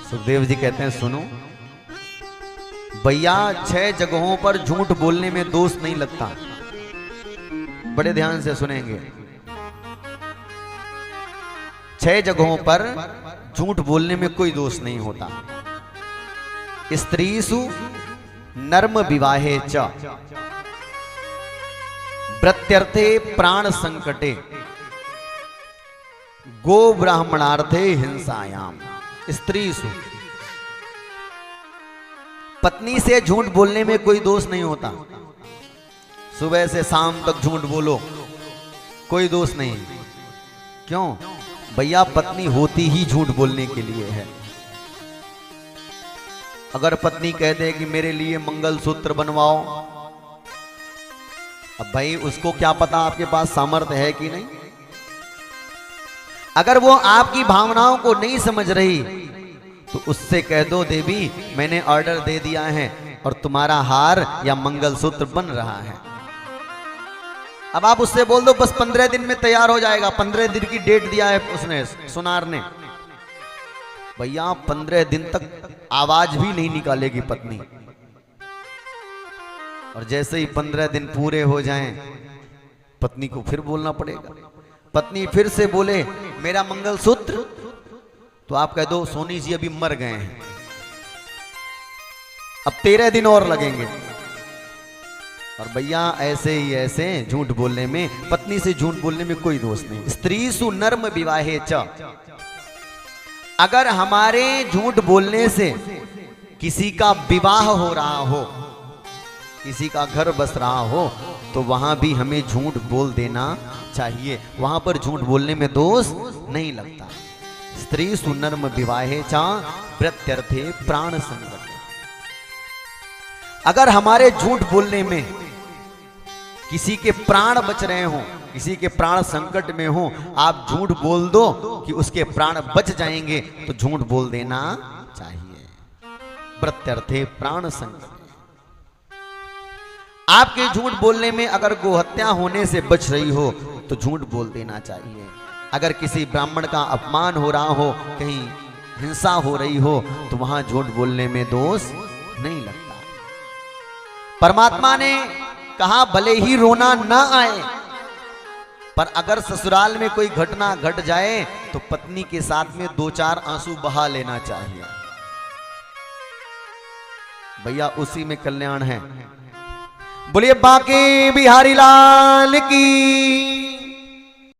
सुखदेव जी कहते हैं सुनो भैया, 6 जगहों पर झूठ बोलने में दोष नहीं लगता। बड़े ध्यान से सुनेंगे। 6 जगहों पर झूठ बोलने में कोई दोष नहीं होता। स्त्रीसु नर्म विवाहे च प्रत्यर्थे प्राण संकटे गो ब्राह्मणार्थे हिंसायाम। स्त्रीसु, पत्नी से झूठ बोलने में कोई दोष नहीं होता। सुबह से शाम तक झूठ बोलो, कोई दोष नहीं। क्यों भैया? पत्नी होती ही झूठ बोलने के लिए है। अगर पत्नी कह दे कि मेरे लिए मंगलसूत्र बनवाओ, अब भाई उसको क्या पता आपके पास सामर्थ्य है कि नहीं। अगर वो आपकी भावनाओं को नहीं समझ रही तो उससे कह दो देवी मैंने ऑर्डर दे दिया है और तुम्हारा हार या मंगलसूत्र बन रहा है। अब आप उससे बोल दो बस 15 दिन में तैयार हो जाएगा। 15 दिन की डेट दिया है उसने, सुनार ने। भैया 15 दिन तक आवाज भी नहीं निकालेगी पत्नी। और जैसे ही 15 दिन पूरे हो जाएं, पत्नी को फिर बोलना पड़ेगा। पत्नी फिर से बोले मेरा मंगलसूत्र, तो आप कह दो सोनी जी अभी मर गए हैं, अब 13 दिन और लगेंगे। और भैया ऐसे ही ऐसे झूठ बोलने में, पत्नी से झूठ बोलने में कोई दोष नहीं। स्त्रीसु नर्म विवाहे च, अगर हमारे झूठ बोलने से किसी का विवाह हो रहा हो, किसी का घर बस रहा हो, तो वहां भी हमें झूठ बोल देना चाहिए। वहां पर झूठ बोलने में दोष नहीं लगता। स्त्री सुनर्म विवाहे चा प्रत्यर्थे प्राण संकट, अगर हमारे झूठ बोलने में किसी के प्राण बच रहे हो, किसी के प्राण संकट में हो, आप झूठ बोल दो कि उसके प्राण बच जाएंगे, तो झूठ बोल देना चाहिए। प्रत्यर्थे प्राण संकट, आपके झूठ बोलने में अगर गोहत्या होने से बच रही हो तो झूठ बोल देना चाहिए। अगर किसी ब्राह्मण का अपमान हो रहा हो, कहीं हिंसा हो रही हो, तो वहां झूठ बोलने में दोष नहीं लगता। परमात्मा ने कहा भले ही रोना ना आए, पर अगर ससुराल में कोई घटना घट जाए तो पत्नी के साथ में 2-4 आंसू बहा लेना चाहिए। भैया उसी में कल्याण है। बोलिए बांके बिहारी लाल की।